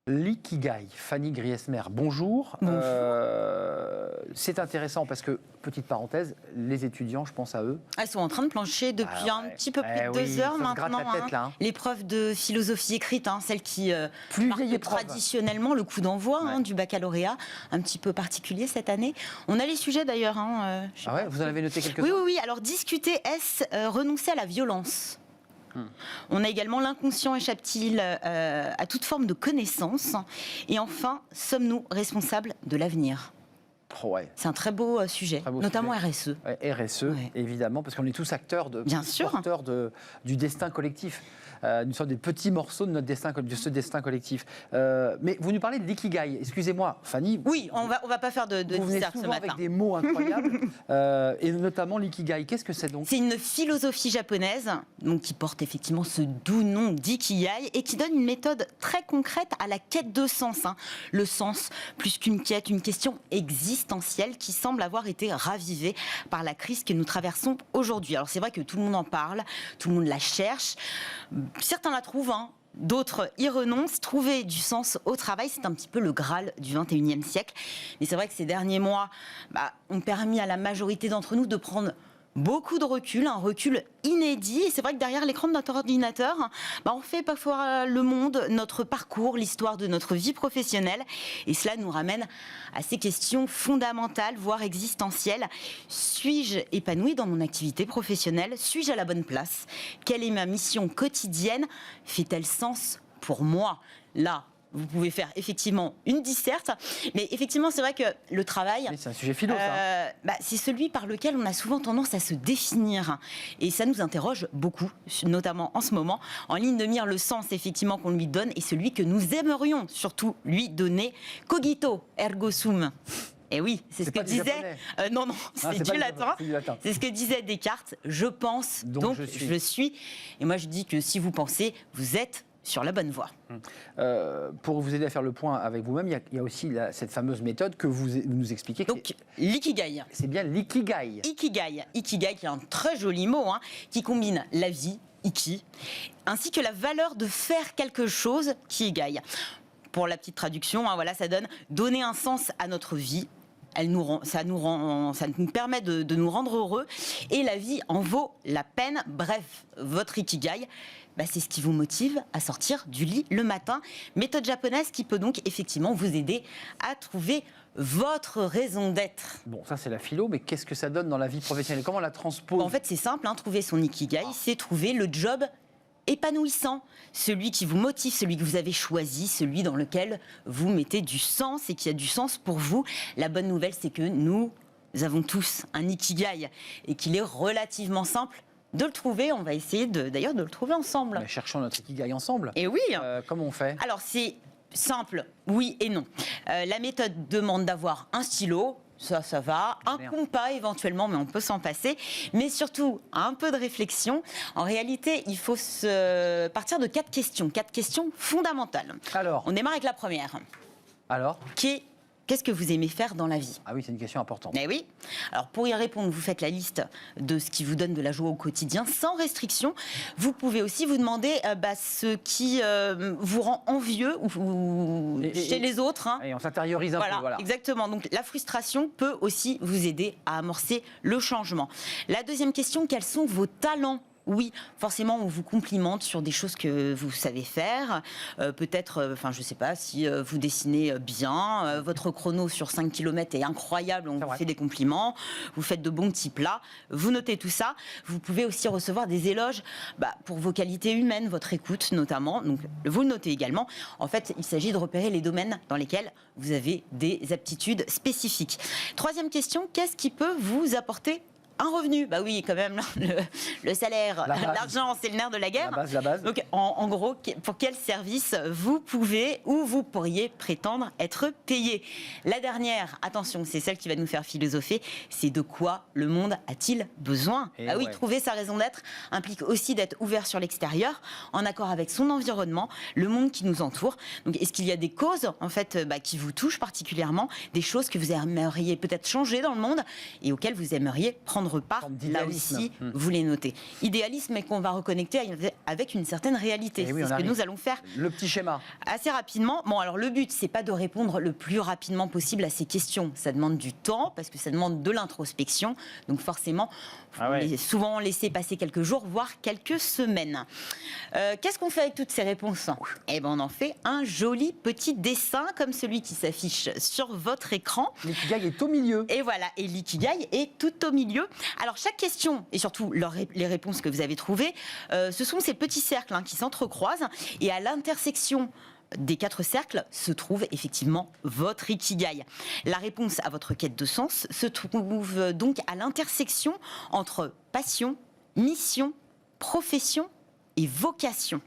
L'ikigai, Fanny Griesmer, bonjour. Bonjour. C'est intéressant parce que, petite parenthèse, les étudiants, je pense à eux. Elles sont en train de plancher depuis un petit peu plus de 2 heures maintenant. L'épreuve de philosophie écrite, celle qui marque traditionnellement le coup d'envoi du baccalauréat, un petit peu particulier cette année. On a les sujets d'ailleurs. Vous en avez noté quelques-uns ? Oui. Alors, discuter, est-ce renoncer à la violence ? On a également l'inconscient échappe-t-il à toute forme de connaissance ? Et enfin, sommes-nous responsables de l'avenir ? C'est un très beau sujet, notamment RSE. RSE, évidemment, parce qu'on est tous acteurs, porteurs du destin collectif. Une sorte de petits morceaux de ce destin collectif. Mais vous nous parlez de l'ikigai. Excusez-moi, Fanny. Oui, on va pas faire de dissert ce matin. Avec des mots incroyables, et notamment l'ikigai. Qu'est-ce que c'est donc ? C'est une philosophie japonaise, donc qui porte effectivement ce doux nom d'ikigai et qui donne une méthode très concrète à la quête de sens. Le sens, plus qu'une quête, une question existentielle qui semble avoir été ravivée par la crise que nous traversons aujourd'hui. Alors c'est vrai que tout le monde en parle, tout le monde la cherche. Certains la trouvent, d'autres y renoncent. Trouver du sens au travail, c'est un petit peu le Graal du 21e siècle. Mais c'est vrai que ces derniers mois ont permis à la majorité d'entre nous de prendre beaucoup de recul, un recul inédit. Et c'est vrai que derrière l'écran de notre ordinateur, on fait parfois le monde, notre parcours, l'histoire de notre vie professionnelle. Et cela nous ramène à ces questions fondamentales, voire existentielles. Suis-je épanoui dans mon activité professionnelle ? Suis-je à la bonne place ? Quelle est ma mission quotidienne ? Fait-elle sens pour moi ? Là, vous pouvez faire effectivement une disserte, mais effectivement c'est vrai que le travail, c'est un sujet philo, c'est celui par lequel on a souvent tendance à se définir, et ça nous interroge beaucoup, notamment en ce moment. En ligne de mire, le sens effectivement qu'on lui donne est celui que nous aimerions surtout lui donner. Cogito ergo sum. Et oui, c'est ce que disait. Non, c'est du latin. C'est ce que disait Descartes. Je pense, donc je suis. Et moi je dis que si vous pensez, vous êtes sur la bonne voie. Pour vous aider à faire le point avec vous-même, il y a aussi cette fameuse méthode que vous nous expliquez. Donc, l'ikigai. C'est bien l'ikigai. Ikigai, qui est un très joli mot, qui combine la vie, iki, ainsi que la valeur de faire quelque chose, kiigai. Pour la petite traduction, ça donne donner un sens à notre vie. Ça nous permet de nous rendre heureux, et la vie en vaut la peine. Bref, votre ikigai, c'est ce qui vous motive à sortir du lit le matin. Méthode japonaise qui peut donc effectivement vous aider à trouver votre raison d'être. Bon, ça c'est la philo, mais qu'est-ce que ça donne dans la vie professionnelle ? Comment on la transpose ? En fait, c'est simple, trouver son ikigai, c'est trouver le job épanouissant, celui qui vous motive, celui que vous avez choisi, celui dans lequel vous mettez du sens et qui a du sens pour vous. La bonne nouvelle, c'est que nous avons tous un ikigai et qu'il est relativement simple de le trouver. On va essayer d'ailleurs de le trouver ensemble. Cherchons notre ikigai ensemble. Et oui. Comment on fait ? Alors c'est simple, oui et non. La méthode demande d'avoir un stylo. Ça va, un compas éventuellement, mais on peut s'en passer, mais surtout un peu de réflexion. En réalité, il faut partir de 4 questions fondamentales. Alors, on démarre avec la première. Alors, Qu'est-ce que vous aimez faire dans la vie ? Ah oui, c'est une question importante. Eh oui. Alors, pour y répondre, vous faites la liste de ce qui vous donne de la joie au quotidien, sans restriction. Vous pouvez aussi vous demander ce qui vous rend envieux ou chez les autres. Et on s'intériorise un peu. Voilà, exactement. Donc, la frustration peut aussi vous aider à amorcer le changement. La deuxième question, quels sont vos talents ? Oui, forcément, on vous complimente sur des choses que vous savez faire. Peut-être, je ne sais pas, si vous dessinez bien, votre chrono sur 5 km est incroyable, on vous fait des compliments, vous faites de bons petits plats, vous notez tout ça. Vous pouvez aussi recevoir des éloges pour vos qualités humaines, votre écoute notamment, donc vous le notez également. En fait, il s'agit de repérer les domaines dans lesquels vous avez des aptitudes spécifiques. Troisième question, qu'est-ce qui peut vous apporter un revenu? Bah oui, quand même, le salaire, l'argent, c'est le nerf de la guerre. La base. Donc, en gros, pour quel service vous pouvez ou vous pourriez prétendre être payé? La dernière, attention, c'est celle qui va nous faire philosopher, c'est de quoi le monde a-t-il besoin? Ah oui, trouver sa raison d'être implique aussi d'être ouvert sur l'extérieur, en accord avec son environnement, le monde qui nous entoure. Donc, est-ce qu'il y a des causes, en fait, qui vous touchent particulièrement, des choses que vous aimeriez peut-être changer dans le monde et auxquelles vous aimeriez prendre répondre par, là aussi, vous les notez. Idéalisme, mais qu'on va reconnecter avec une certaine réalité. Oui, c'est ce que nous allons faire. Le petit schéma. Assez rapidement. Bon, alors le but, c'est pas de répondre le plus rapidement possible à ces questions. Ça demande du temps, parce que ça demande de l'introspection. Donc forcément, souvent laisser passer quelques jours, voire quelques semaines. Qu'est-ce qu'on fait avec toutes ces réponses? Eh ben, on en fait un joli petit dessin, comme celui qui s'affiche sur votre écran. L'ikigai est au milieu. Et voilà, et l'ikigai est tout au milieu. Alors chaque question, et surtout les réponses que vous avez trouvées, ce sont ces petits cercles qui s'entrecroisent, et à l'intersection des 4 cercles se trouve effectivement votre ikigai. La réponse à votre quête de sens se trouve donc à l'intersection entre passion, mission, profession et vocation.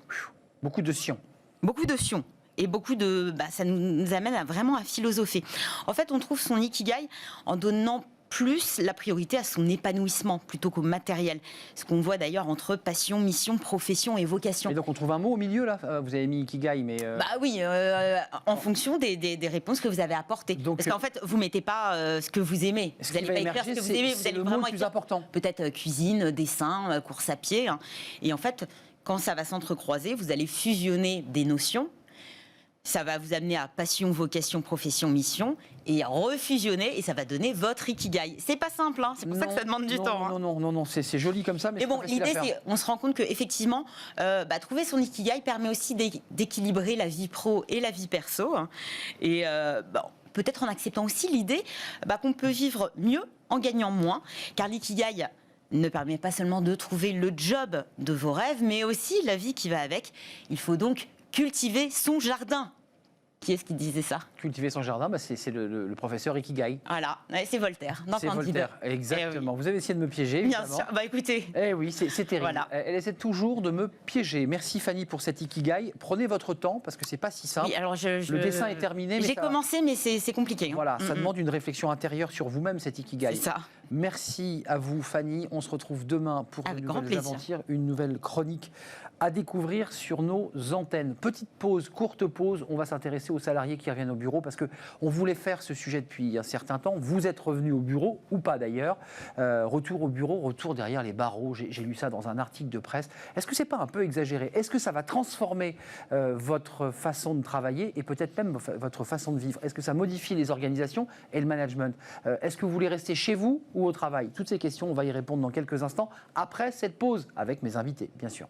Beaucoup de sion. Beaucoup de sion. Et beaucoup de... ça nous amène vraiment à philosopher. En fait, on trouve son ikigai en donnant plus la priorité à son épanouissement plutôt qu'au matériel. Ce qu'on voit d'ailleurs entre passion, mission, profession et vocation. Et donc on trouve un mot au milieu là. Vous avez mis ikigai, mais oui, en fonction des réponses que vous avez apportées. Donc, parce qu'en fait, vous mettez pas ce que vous aimez. Vous n'allez pas écrire ce que vous aimez. Vous allez vraiment écrire important. Peut-être cuisine, dessin, course à pied. Et en fait, quand ça va s'entrecroiser, vous allez fusionner des notions. Ça va vous amener à passion, vocation, profession, mission, et refusionner, et ça va donner votre ikigai. C'est pas simple, c'est pour ça que ça demande du temps. Non, c'est joli comme ça, mais bon, l'idée, c'est, on se rend compte qu'effectivement, trouver son ikigai permet aussi d'équilibrer la vie pro et la vie perso, et peut-être en acceptant aussi l'idée qu'on peut vivre mieux en gagnant moins, car l'ikigai ne permet pas seulement de trouver le job de vos rêves, mais aussi la vie qui va avec. Il faut donc cultiver son jardin. Qui est-ce qui disait ça? Cultiver son jardin, c'est le professeur Ikigai. Voilà, c'est Voltaire. C'est Voltaire, exactement. Vous avez essayé de me piéger, évidemment. Bien sûr, écoutez. Eh oui, c'est terrible. Voilà. Elle essaie toujours de me piéger. Merci Fanny pour cet Ikigai. Prenez votre temps, parce que c'est pas si simple. Oui, alors le dessin est terminé. J'ai commencé, mais c'est compliqué. Voilà, ça demande une réflexion intérieure sur vous-même, cet Ikigai. C'est ça. Merci à vous, Fanny. On se retrouve demain pour une nouvelle aventure, une nouvelle chronique à découvrir sur nos antennes. Petite pause, courte pause, on va s'intéresser aux salariés qui reviennent au bureau parce qu'on voulait faire ce sujet depuis un certain temps. Vous êtes revenus au bureau, ou pas d'ailleurs. Retour au bureau, retour derrière les barreaux. J'ai lu ça dans un article de presse. Est-ce que c'est pas un peu exagéré? Est-ce que ça va transformer votre façon de travailler et peut-être même votre façon de vivre? Est-ce que ça modifie les organisations et le management? Est-ce que vous voulez rester chez vous ou au travail? Toutes ces questions, on va y répondre dans quelques instants, après cette pause, avec mes invités, bien sûr.